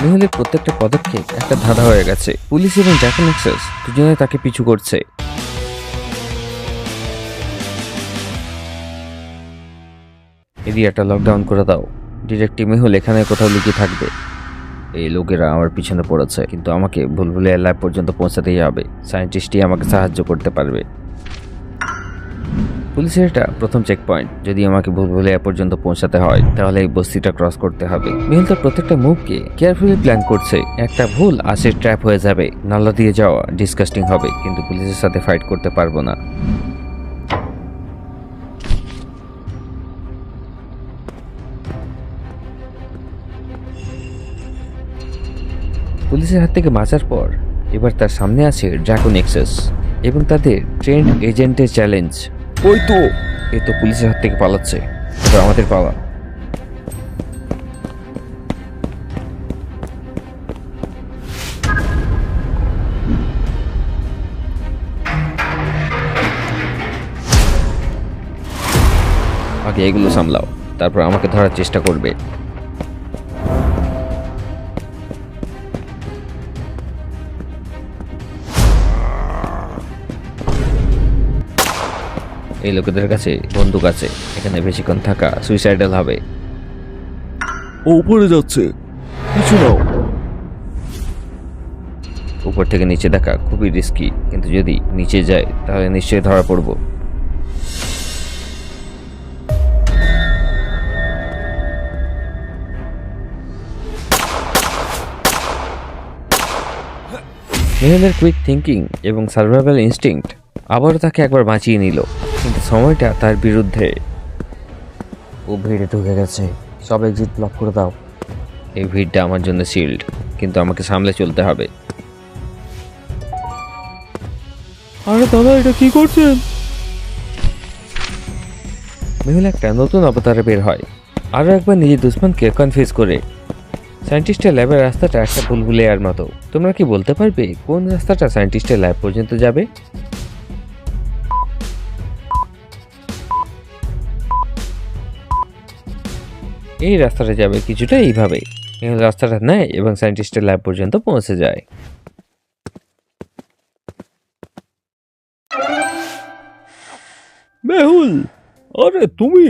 মেহুলের প্রত্যেকটা পদক্ষেপ একটা ধাঁধা হয়ে গেছে। পুলিশ এবং ড্রাকো নেক্সাস দুজনে তাকে পিছু করছে। এরিয়াটা লকডাউন করে দাও। ডিটেকটিভ মেহুল এখানে কোথাও লুকিয়ে থাকবে। এই লোকেরা আমার পিছনে পড়েছে, কিন্তু আমাকে ভুলভুলিয়া ল্যাব পর্যন্ত পৌঁছাতেই হবে। সায়েন্টিস্টই আমাকে সাহায্য করতে পারবে। পুলিশের এটা প্রথম চেক পয়েন্ট। যদি আমাকে ভুলভুলিয়া পর্যন্ত পৌঁছাতে হয় তাহলে এই বস্তিটা ক্রস করতে হবে। মেহুল তার প্রত্যেকটা মুভকে কেয়ারফুলি প্ল্যান করছে। একটা ভুল আসে ট্র্যাপ হয়ে যাবে, নালা দিয়ে যাওয়া ডিসকাস্টিং হবে, কিন্তু পুলিশের সাথে ফাইট করতে পারবো না। পুলিশের হাত থেকে বাঁচার পর এবার তার সামনে আছে ড্রাকো নেক্সাস এবং তাদের ট্রেন্ড এজেন্টের চ্যালেঞ্জ। ওই তো, এই তো পুলিশের হাত থেকে পালাচ্ছে। এবার আমাদের পালা। আগে এগুলো সামলাও, তারপর আমাকে ধরার চেষ্টা করবে। এই লোকেদের কাছে বন্দুক আছে, এখানে বেশিক্ষণ থাকা সুইসাইডাল হবে। ও উপরে যাচ্ছে, কিছু নাও। উপর থেকে নিচে দেখা খুবই রিস্কি, কিন্তু যদি নিচে যায় তাহলে নিশ্চয়ই ধরা পড়ব। মেহুলের কুইক থিঙ্কিং এবং সার্ভাইভাল ইনস্টিংক্ট আবারও তাকে একবার বাঁচিয়ে নিল, কিন্তু সময়টা তার বিরুদ্ধে। ও ভিড়ে ঢুকে গেছে, সব এক্সিট ব্লক করে দাও। এই ভিড়টা আমার জন্য শিল্ড, কিন্তু আমাকে সামলে চলতে হবে। আরে দাদা, এটা কি করছেন? মেহুল একটা নতুন অবতারে বের হয়, আরও একবার নিজের দুশ্মনকে কনফিউজ করে। সায়েন্টিস্টের ল্যাবের রাস্তাটা একটা ভুলভুলিয়ার মতো। তোমরা কি বলতে পারবে কোন রাস্তাটা সায়েন্টিস্টের ল্যাব পর্যন্ত যাবে? এই রাস্তাটা যাবে কিছুটা এইভাবে। মেহুল রাস্তাটা নেয় এবং সায়েন্টিস্টের ল্যাব পর্যন্ত পৌঁছে যায়। মেহুল, আরে তুমি!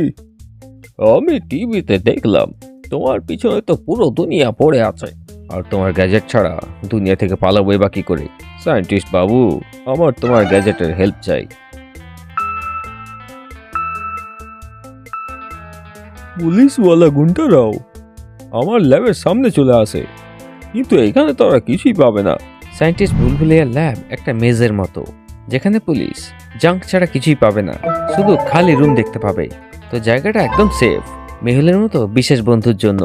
আমি টিভিতে দেখলাম তোমার পিছনে তো পুরো দুনিয়া পড়ে আছে, আর তোমার গ্যাজেট ছাড়া দুনিয়া থেকে পালাবোই বা কি করে? সায়েন্টিস্ট বাবু, আমার তোমার গ্যাজেটের হেল্প চাই। পুলিশওয়ালা গুন্ডারাও আমার ল্যাবের সামনে চলে আসে, কিন্তু এখানে তারা কিছুই পাবে না। সায়েন্টিস্ট ভুলভুলিয়া ল্যাব একটা মেজের মতো, যেখানে পুলিশ জাঙ্ক ছাড়া কিছুই পাবে না, শুধু খালি রুম দেখতে পাবে। তো জায়গাটা একদম সেফ মেহুলের মতো বিশেষ বন্ধুর জন্য।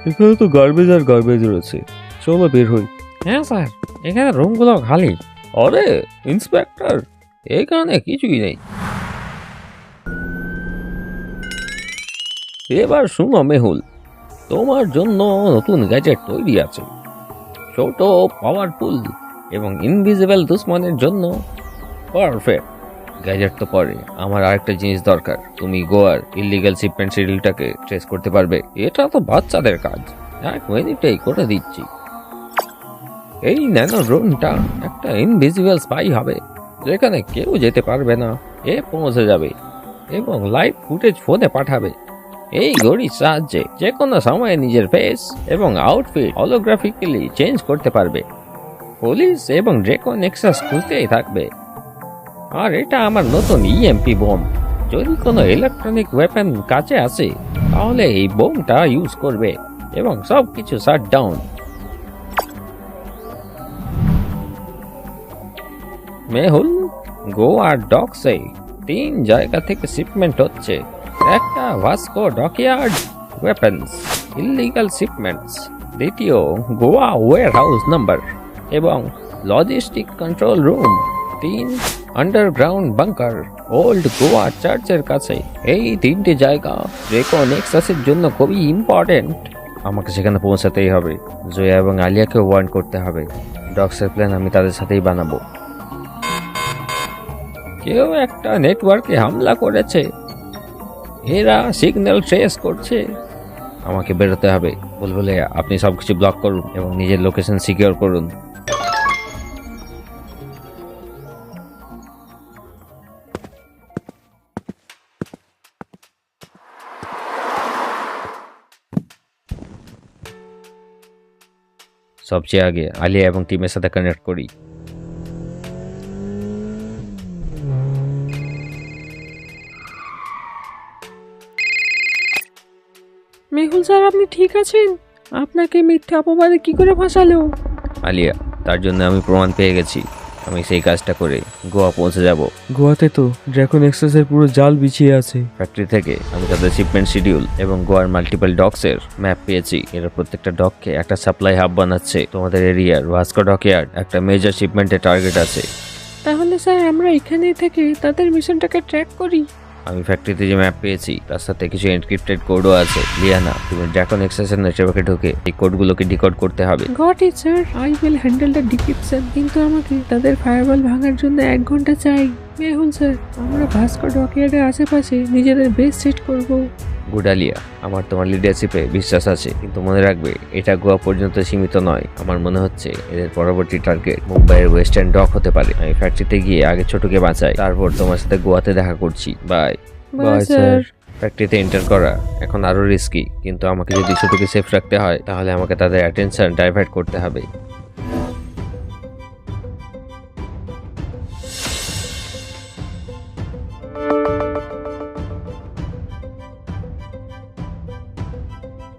এখানে তো গার্বেজ আর গার্বেজ রয়েছে, চলো বের হই। হ্যাঁ স্যার, এখানে রুমগুলো খালি। আরে ইন্সপেক্টর, এখানে কিছুই নেই। এবার শুনো মেহুল, তোমার জন্য নতুন গ্যাজেট তৈরি আছে, ছোট, পাওয়ারফুল এবং ইনভিজিবল দুশ্মনের জন্য পারফেক্ট। গ্যাজেট তো পরে, আমার আরেকটা জিনিস দরকার। তুমি গোয়ার ইলিগাল শিপমেন্ট শিডিউলটাকে ট্রেস করতে পারবে? এটা তো বাচ্চাদের কাজ, 1 মিনিটেই করে দিচ্ছি। এই ন্যানো ড্রোনটা একটা ইনভিজিবল স্পাই হবে, যেখানে কেউ যেতে পারবে না। এ পৌঁছে যাবে এবং লাইভ ফুটেজ ফোনে পাঠাবে। এই ঘড়ির সাহায্যে যে কোনো সময়ে নিজের ফেস এবং আউটফিট হলোগ্রাফিক্যালি চেঞ্জ করতে পারবে। পুলিশ এবং ড্রেকো নেক্সাস খুঁজতেই থাকবে। আর এটা আমার নতুন ইএমপি বোম। যদি কোনো ইলেকট্রনিক ওয়েপন কাছে আসে তাহলে এই বোমটা ইউজ করবে এবং সবকিছু শাট ডাউন। মেহুল, গোয়ার ডকসে 3 জায়গা থেকে শিপমেন্ট হচ্ছে। একটা ভাস্কো ডকইয়ার্ড, ওয়েপন্স, ইলিগাল শিপমেন্টস। দ্বিতীয় গোয়া ওয়ার হাউস নাম্বার এবং logistic control room. 3 underground bunker, old Goa চার্চের কাছে। এই 3টে জায়গা ড্রেকো নেক্সাসের জন্য খুবই ইম্পর্টেন্ট। আমাকে সেখানে পৌঁছাতেই হবে। জয়া এবং আলিয়াকে ওয়ার্ন করতে হবে। ডগসের প্ল্যান আমি তাদের সাথেই বানাবো। কেউ একটা নেটওয়ার্কে হামলা করেছে, এরা সিগন্যাল ট্রেস করছে। আমাকে বেরোতে হবে। বুলবুলে আপনি সবকিছু ব্লক করুন এবং নিজের লোকেশন সিকিউর করুন। সবচেয়ে আগে আলিয়া এবং টিমের সাথে কানেক্ট করি। মেহুল স্যার, আপনি ঠিক আছেন? আপনাকে মিথ্যে অপবাদে কি করে ফাঁসালো? আলিয়া, তার জন্য আমি প্রমাণ পেয়ে গেছি। আমি সেই কাজটা করে গোয়া পৌঁছে যাব। গোয়াতে তো ড্রাগন এক্সপ্রেসের পুরো জাল বিছিয়ে আছে। ফ্যাক্টরি থেকে আমি তাদের শিপমেন্ট শিডিউল এবং গোয়ার মাল্টিপল ডকসের ম্যাপ পেয়েছি। এরা প্রত্যেকটা ডককে একটা সাপ্লাই হাব বানাচ্ছে। তোমাদের এরিয়ার ভাস্কো ডকইয়ার্ড একটা মেজর শিপমেন্টের টার্গেট আছে। তাহলে স্যার আমরা এখানেই থেকে তাদের মিশনটাকে ট্র্যাক করি। আমি ফ্যাক্টরিতে যে ম্যাপ পেয়েছি তার সাথে কিছু এনক্রিপ্টেড কোডও আছে। লিয়ানা, তুমি ড্রাগন এক্সপ্রেসের নেটওয়ার্কে ঢুকে এই কোডগুলোকে ডিকোড করতে হবে। Got it sir, I will handle the decryption. কিন্তু আমাকে তাদের ফায়ারওয়াল ভাঙার জন্য 1 ঘন্টা চাই। মেহুল স্যার, আমরা ভাস্কো ডকইয়ার্ডের আশেপাশে নিজেদের বেস সেট করব। গুড আলিয়া, আমার তোমার লিডারশিপে বিশ্বাস আছে, কিন্তু মনে রাখবে এটা গোয়া পর্যন্ত সীমিত নয়। আমার মনে হচ্ছে এদের পরবর্তী টার্গেট মুম্বাইয়ের ওয়েস্টার্ন ডক হতে পারে। আমি ফ্যাক্টরিতে গিয়ে আগে ছোটকে বাঁচাই, তারপর তোমার সাথে গোয়াতে দেখা করছি। বাই। Bye sir. ফ্যাক্টরিতে এন্টার করা এখন আরো রিস্কি, কিন্তু আমাকে যদি ছোটকে সেফ রাখতে হয় তাহলে আমাকে তাদের অ্যাটেনশন ডাইভার্ট করতে হবে।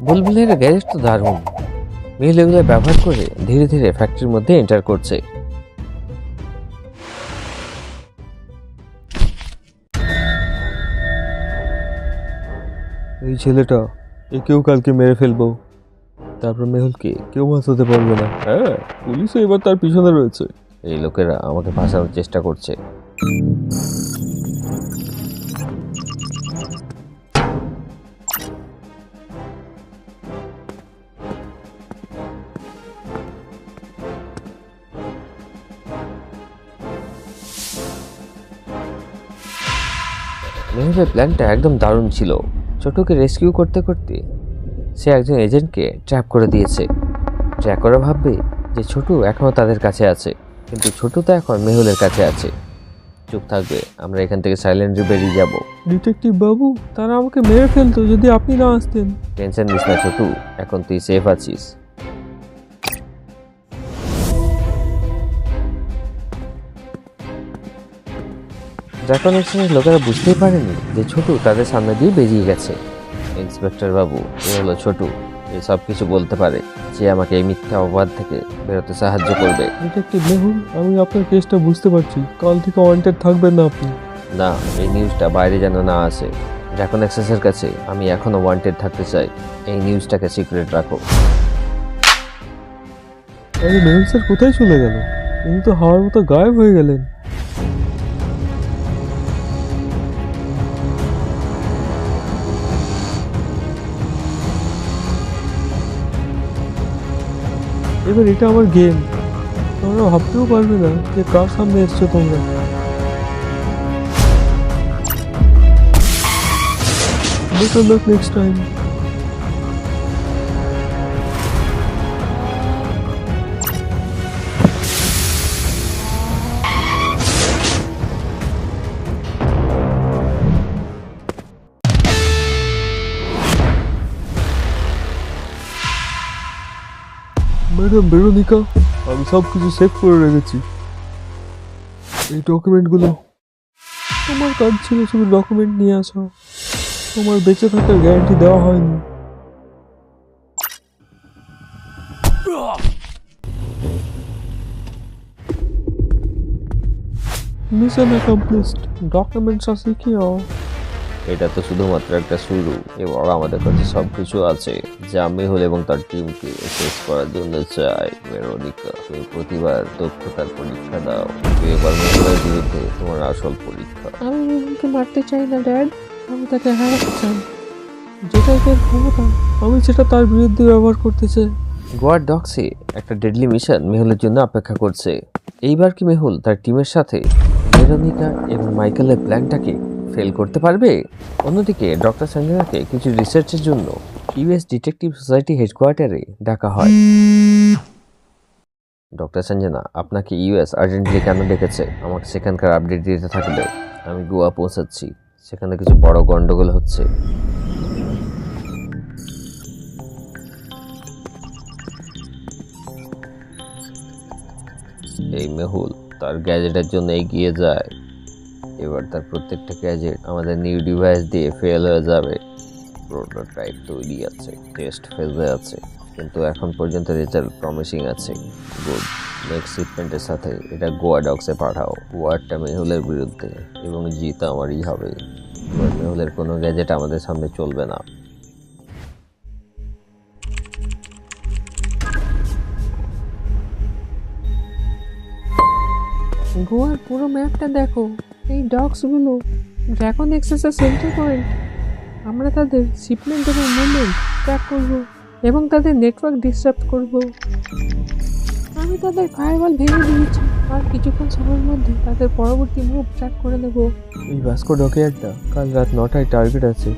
বুলবুলের গ্যারেজ তো দারুণ। মেল এগুলো ব্যবহার করে ধীরে ধীরে ফ্যাক্টরির মধ্যে এন্টার করছে। এই ছেলেটা, একেও কালকে মেরে ফেলবো। তারপর মেহুলকে কেউ বাঁচাতে পারবে না। হ্যাঁ, পুলিশও এবার তার পিছনে রয়েছে। এই লোকেরা আমাকে ফাঁসানোর চেষ্টা করছে। মেহুলের প্ল্যানটা একদম দারুণ ছিল। ছোটকে রেস্কিউ করতে করতে সে একজন এজেন্টকে ট্র্যাপ করে দিয়েছে। ট্র্যাকরা ভাববে যে ছোট এখনও তাদের কাছে আছে, কিন্তু ছোট তো এখন মেহুলের কাছে আছে। চুপ থাকবে, আমরা এখান থেকে সাইলেন্টলি বেরিয়ে যাব। ডিটেকটিভ বাবু, তারা আমাকে মেরে ফেলতো যদি আপনি না আসতেন। টেনশন নিস না ছোটু, এখন তুই সেফ আছিস। ড্রাগন এক্সপ্রেসের লোকেরা বুঝতেই পারেনি যে ছোট তাদের সামনে দিয়ে বেরিয়ে গেছে। ইন্সপেক্টর বাবু, এ হলো ছোটু, যে সব কিছু বলতে পারে, যে আমাকে এই মিথ্যা অপবাদ থেকে বেরোতে সাহায্য করবে। ডিটেকটিভ মেহুল, আমি আপনার কেসটা বুঝতে পারছি। কাল থেকে ওয়ান্টেড থাকবেন না আপনি। না, এই নিউজটা বাইরে যেন না আসে। ড্রাগন এক্সপ্রেসের কাছে আমি এখনো ওয়ান্টেড থাকতে চাই। এই নিউজটাকে সিক্রেট রাখো। আরে মেহুল স্যার কোথায় চলে গেল? উনি তো হাওয়ার মতো গায়েব হয়ে গেলেন। এবার এটা আমার গেম। তোমরা ভাবতেও পারবে না যে কার সামনে এসছো তোমরা। Better luck next time. Madam Veronica, আমি সব কিছু সেভ করে রেখেছি। এই ডকুমেন্টগুলো তোমার কাজ ছিল শুধু ডকুমেন্ট নিয়ে আসো। তোমার বেঁচে থাকার গ্যারান্টি দেওয়া হয়নি। Mission accomplished, documents are secure. এটা তো শুধুমাত্র একটা শুরু, এবং আমাদের কাছে সবকিছু আছে যা মেহুল এবং তার টিমকে শেষ করার জন্য চাই। ভেরোনিকা, তুমি প্রতিবার দক্ষতার পরীক্ষা দাও, কিন্তু এবার মেহুলের বিরুদ্ধে তোমার আসল পরীক্ষা। আমি মেহুলকে মারতে চাই না ড্যাড, আমি তাকে হারাতে চাই। যেটাই তার ক্ষমতা, আমি সেটা তার বিরুদ্ধে ব্যবহার করতে চাই। গোয়ার ডক্সে একটা ডেডলি মিশন মেহুলের জন্য অপেক্ষা করছে। এইবার কি মেহুল তার টিমের সাথে ভেরোনিকা এবং মাইকেলের প্ল্যানটাকে ফেল করতে পারবে? অন্যদিকে ডক্টর সঞ্জনাকে কিছু রিসার্চের জন্য ইউএস ডিটেকটিভ সোসাইটি হেডকোয়ার্টারে ডাকা হয়। ডক্টর সঞ্জনা, আপনাকে ইউএস আর্জেন্টলি কেন ডেকেছে আমাকে সেখানকার আপডেট দিতে থাকবে। আমি গোয়া পৌঁছাচ্ছি, সেখানে কিছু বড় গন্ডগোল হচ্ছে। এই মেহুল তার গ্যাজেটের জন্য এগিয়ে যায়। এবার তার প্রত্যেকটা গ্যাজেট আমাদের নিউ ডিভাইস দিয়ে ফেল হয়ে যাবে। প্রোটোটাইপ তৈরি আছে, টেস্ট ফেজে আছে, কিন্তু এখন পর্যন্ত রেজাল্ট প্রমিসিং আছে। গুড, নেক্সট শিপমেন্টের সাথে এটা গোয়া ডক্সে পাঠাও। ওয়ারটা মেহুলের বিরুদ্ধে এবং জিত আমারই হবে। এবার মেহুলের কোনো গ্যাজেট আমাদের সামনে চলবে না। গোয়ার পুরো ম্যাপটা দেখো, এই ডকসগুলো ড্রাগন এক্সেসের সেন্টার পয়েন্ট। আমরা তাদের শিপমেন্ট এবং মুভমেন্ট ট্র্যাক করব এবং তাদের নেটওয়ার্ক ডিস্টার্ব করব। আমি তাদের ফায়ারওয়াল ভেঙে দিয়েছি আর কিছুক্ষণ সময়ের মধ্যে তাদের পরবর্তী মুভ ট্র্যাক করে নেব। এই ভাস্কো ডকইয়ার্ডটা কাল রাত 9টায় টার্গেট আছে।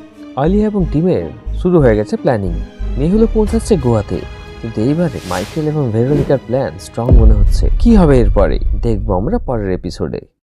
আলিয়া এবং টিমের শুরু হয়ে গেছে প্ল্যানিং। মেহুলও পৌঁছাচ্ছে গোয়াতে, কিন্তু এইবারে মাইকেল এবং ভেরোনিকার প্ল্যান স্ট্রং মনে হচ্ছে। কি হবে এরপরে দেখবো আমরা পরের এপিসোডে।